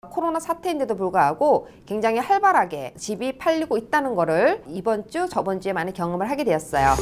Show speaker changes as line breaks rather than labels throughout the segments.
코로나 사태인데도 불구하고 굉장히 활발하게 집이 팔리고 있다는 거를 이번 주, 저번 주에 많이 경험을 하게 되었어요.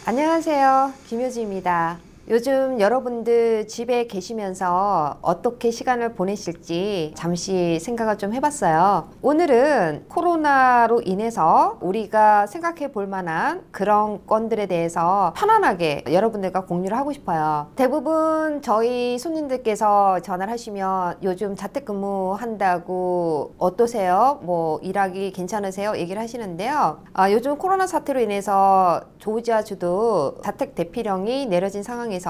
안녕하세요, 김효주입니다. 요즘 여러분들 집에 계시면서 어떻게 시간을 보내실지 잠시 생각을 좀 해봤어요. 오늘은 코로나로 인해서 우리가 생각해 볼 만한 그런 건들에 대해서 편안하게 여러분들과 공유를 하고 싶어요. 대부분 저희 손님들께서 전화를 하시면 요즘 자택근무 한다고 어떠세요? 뭐 일하기 괜찮으세요? 얘기를 하시는데요. 요즘 코로나 사태로 인해서 조지아주도 자택 대피령이 내려진 상황에서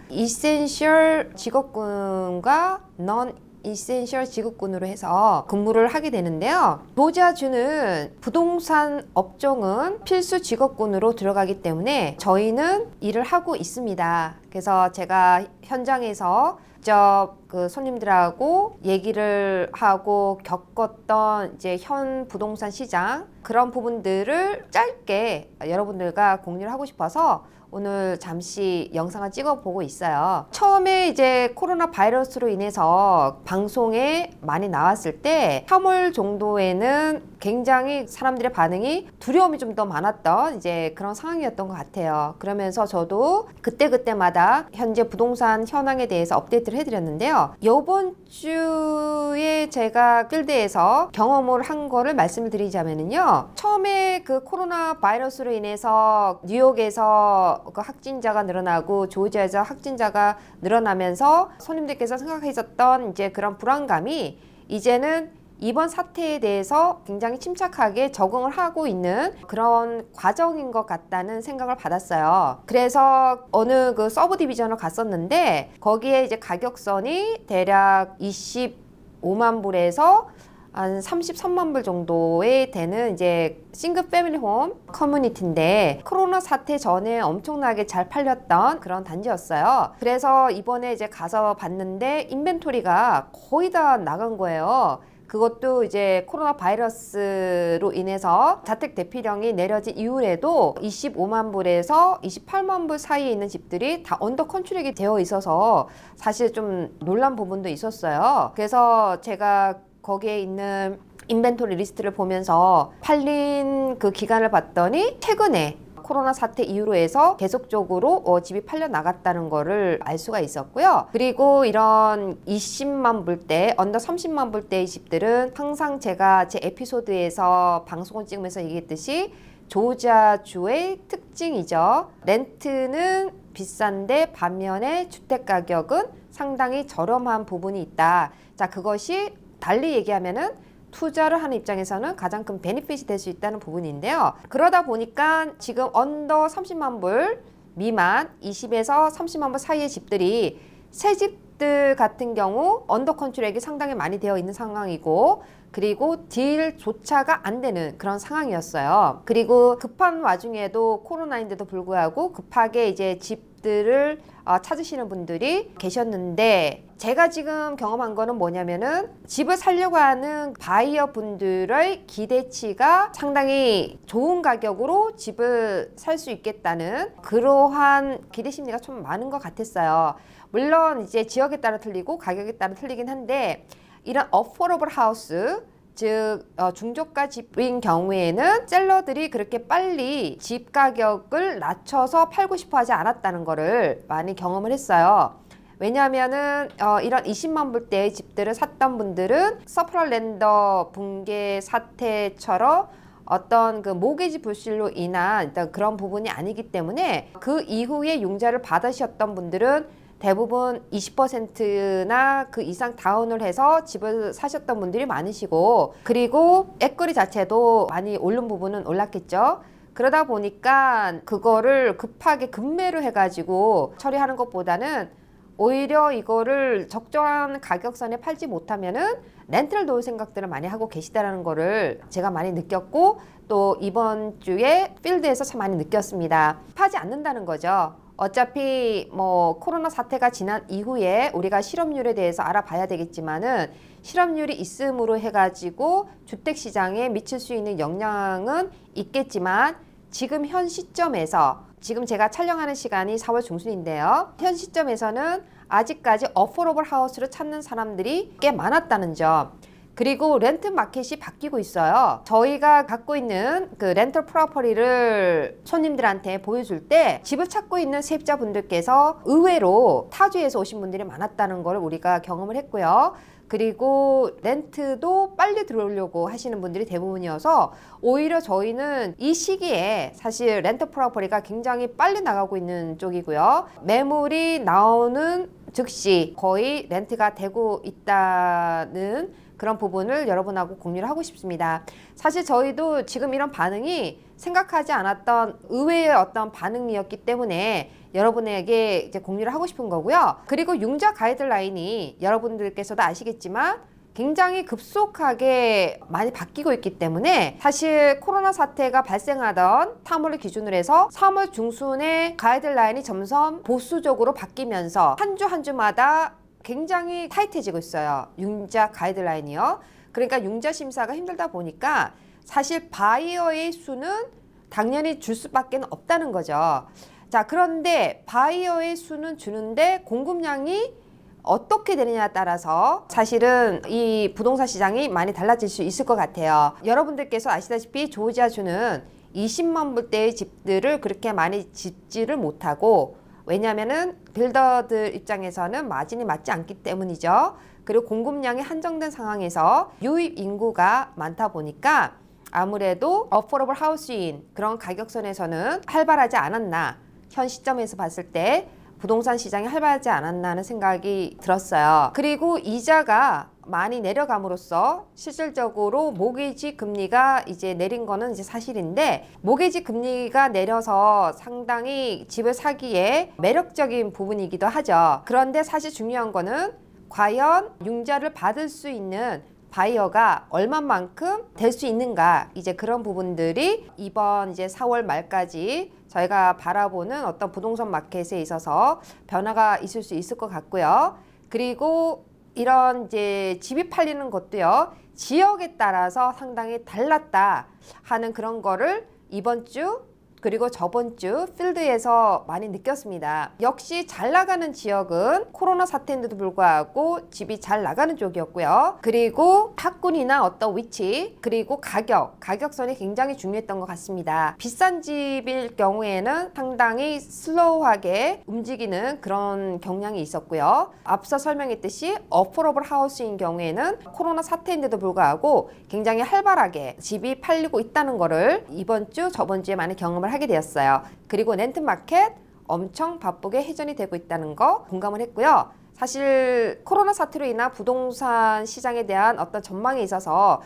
이센셜 직업군과 넌 이센셜 직업군으로 해서 근무를 하게 되는데요. 조지아주는 부동산 업종은 필수 직업군으로 들어가기 때문에 저희는 일을 하고 있습니다. 그래서 제가 현장에서 직접 그 손님들하고 얘기를 하고 겪었던 이제 현 부동산 시장 그런 부분들을 짧게 여러분들과 공유를 하고 싶어서 오늘 잠시 영상을 찍어 보고 있어요. 처음에 이제 코로나 바이러스로 인해서 방송에 많이 나왔을 때 3월 정도에는 굉장히 사람들의 반응이 두려움이 좀 더 많았던 이제 그런 상황이었던 것 같아요. 그러면서 저도 그때마다 현재 부동산 현황에 대해서 업데이트를 해드렸는데요. 이번 주에 제가 필드에서 경험을 한 거를 말씀을 드리자면요. 처음에 그 코로나 바이러스로 인해서 뉴욕에서 그 확진자가 늘어나고 조지아에서 확진자가 늘어나면서 손님들께서 생각하셨던 이제 그런 불안감이 이제는 이번 사태에 대해서 굉장히 침착하게 적응을 하고 있는 그런 과정인 것 같다는 생각을 받았어요. 그래서 어느 그 서브 디비전을 갔었는데 거기에 이제 가격선이 대략 25만 불에서 한 33만 불 정도에 되는 이제 싱글 패밀리 홈 커뮤니티인데 코로나 사태 전에 엄청나게 잘 팔렸던 그런 단지였어요. 그래서 이번에 이제 가서 봤는데 인벤토리가 거의 다 나간 거예요. 그것도 이제 코로나 바이러스로 인해서 자택 대피령이 내려진 이후에도 25만 불에서 28만 불 사이에 있는 집들이 다 언더 컨트롤이 되어 있어서 사실 좀 놀란 부분도 있었어요. 그래서 제가 거기에 있는 인벤토리 리스트를 보면서 팔린 그 기간을 봤더니 최근에 코로나 사태 이후로 해서 계속적으로 집이 팔려 나갔다는 거를 알 수가 있었고요. 그리고 이런 20만 불대, 언더 30만 불대의 집들은 항상 제가 제 에피소드에서 방송을 찍으면서 얘기했듯이 조지아주의 특징이죠. 렌트는 비싼데 반면에 주택 가격은 상당히 저렴한 부분이 있다. 자, 그것이 달리 얘기하면은 투자를 하는 입장에서는 가장 큰 베니핏이 될 수 있다는 부분인데요. 그러다 보니까 지금 언더 30만 불 미만 20에서 30만 불 사이의 집들이 새 집들 같은 경우 언더 컨트롤이 상당히 많이 되어 있는 상황이고 그리고 딜조차가 안 되는 그런 상황이었어요. 그리고 급한 와중에도 코로나인데도 불구하고 급하게 이제 집들을 찾으시는 분들이 계셨는데 제가 지금 경험한 거는 뭐냐면은 집을 사려고 하는 바이어 분들의 기대치가 상당히 좋은 가격으로 집을 살 수 있겠다는 그러한 기대 심리가 좀 많은 것 같았어요. 물론 이제 지역에 따라 틀리고 가격에 따라 틀리긴 한데 이런 어포러블 하우스 즉 중저가 집인 경우에는 셀러들이 그렇게 빨리 집 가격을 낮춰서 팔고 싶어 하지 않았다는 거를 많이 경험을 했어요. 왜냐하면은 이런 20만 불대의 집들을 샀던 분들은 서프라 렌더 붕괴 사태처럼 어떤 그 모기지 불실로 인한 일단 그런 부분이 아니기 때문에 그 이후에 융자를 받으셨던 분들은 대부분 20%나 그 이상 다운을 해서 집을 사셨던 분들이 많으시고 그리고 에quity 자체도 많이 오른 부분은 올랐겠죠. 그러다 보니까 그거를 급하게 급매로 해가지고 처리하는 것보다는 오히려 이거를 적정한 가격선에 팔지 못하면은 렌트를 놓을 생각들을 많이 하고 계시다는 거를 제가 많이 느꼈고 또 이번 주에 필드에서 참 많이 느꼈습니다. 파지 않는다는 거죠. 어차피 뭐 코로나 사태가 지난 이후에 우리가 실업률에 대해서 알아봐야 되겠지만은 실업률이 있음으로 해가지고 주택시장에 미칠 수 있는 영향은 있겠지만 지금 현 시점에서 지금 제가 촬영하는 시간이 4월 중순인데요. 현 시점에서는 아직까지 어포러블 하우스를 찾는 사람들이 꽤 많았다는 점, 그리고 렌트 마켓이 바뀌고 있어요. 저희가 갖고 있는 그 렌털 프로퍼티를 손님들한테 보여줄 때 집을 찾고 있는 세입자분들께서 의외로 타주에서 오신 분들이 많았다는 걸 우리가 경험을 했고요. 그리고 렌트도 빨리 들어오려고 하시는 분들이 대부분이어서 오히려 저희는 이 시기에 사실 렌터 프로퍼티가 굉장히 빨리 나가고 있는 쪽이고요. 매물이 나오는 즉시 거의 렌트가 되고 있다는 그런 부분을 여러분하고 공유를 하고 싶습니다. 사실 저희도 지금 이런 반응이 생각하지 않았던 의외의 어떤 반응이었기 때문에 여러분에게 이제 공유를 하고 싶은 거고요. 그리고 융자 가이드라인이 여러분들께서도 아시겠지만 굉장히 급속하게 많이 바뀌고 있기 때문에 사실 코로나 사태가 발생하던 3월을 기준으로 해서 3월 중순에 가이드라인이 점점 보수적으로 바뀌면서 한 주 한 주마다 굉장히 타이트해지고 있어요. 융자 가이드라인이요. 그러니까 융자 심사가 힘들다 보니까 사실 바이어의 수는 당연히 줄 수밖에 없다는 거죠. 자, 그런데 바이어의 수는 주는데 공급량이 어떻게 되느냐에 따라서 사실은 이 부동산 시장이 많이 달라질 수 있을 것 같아요. 여러분들께서 아시다시피 조지아주는 20만 불대의 집들을 그렇게 많이 짓지를 못하고, 왜냐하면은 빌더들 입장에서는 마진이 맞지 않기 때문이죠. 그리고 공급량이 한정된 상황에서 유입 인구가 많다 보니까 아무래도 어포러블 하우스인 그런 가격선에서는 활발하지 않았나, 현 시점에서 봤을 때 부동산 시장이 활발하지 않았나 하는 생각이 들었어요. 그리고 이자가 많이 내려감으로써 실질적으로 모기지 금리가 이제 내린 거는 이제 사실인데, 모기지 금리가 내려서 상당히 집을 사기에 매력적인 부분이기도 하죠. 그런데 사실 중요한 거는 과연 융자를 받을 수 있는 바이어가 얼마만큼 될 수 있는가, 이제 그런 부분들이 이번 이제 4월 말까지 저희가 바라보는 어떤 부동산 마켓에 있어서 변화가 있을 수 있을 것 같고요. 그리고 이런 이제 집이 팔리는 것도요, 지역에 따라서 상당히 달랐다 하는 그런 거를 이번 주 그리고 저번 주 필드에서 많이 느꼈습니다. 역시 잘 나가는 지역은 코로나 사태인데도 불구하고 집이 잘 나가는 쪽이었고요. 그리고 학군이나 어떤 위치, 그리고 가격선이 굉장히 중요했던 것 같습니다. 비싼 집일 경우에는 상당히 슬로우하게 움직이는 그런 경향이 있었고요. 앞서 설명했듯이 어포러블 하우스인 경우에는 코로나 사태인데도 불구하고 굉장히 활발하게 집이 팔리고 있다는 거를 이번 주 저번 주에 많이 경험을 하게 되었어요. 그리고 렌트마켓 엄청 바쁘게 회전이 되고 있다는 거 공감을 했고요. 사실 코로나 사태로 인한 부동산 시장에 대한 어떤 전망에 있어서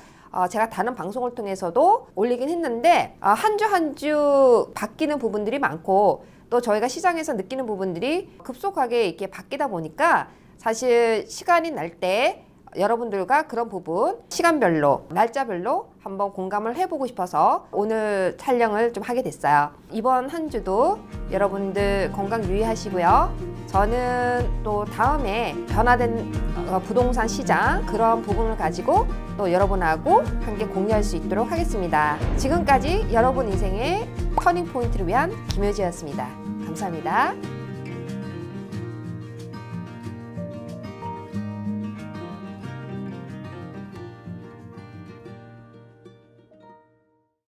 제가 다른 방송을 통해서도 올리긴 했는데 한 주 한 주 바뀌는 부분들이 많고, 또 저희가 시장에서 느끼는 부분들이 급속하게 이렇게 바뀌다 보니까 사실 시간이 날 때 여러분들과 그런 부분 시간별로 날짜별로 한번 공감을 해보고 싶어서 오늘 촬영을 좀 하게 됐어요. 이번 한 주도 여러분들 건강 유의하시고요. 저는 또 다음에 변화된 부동산 시장 그런 부분을 가지고 또 여러분하고 함께 공유할 수 있도록 하겠습니다. 지금까지 여러분 인생의 터닝 포인트를 위한 김효지였습니다. 감사합니다.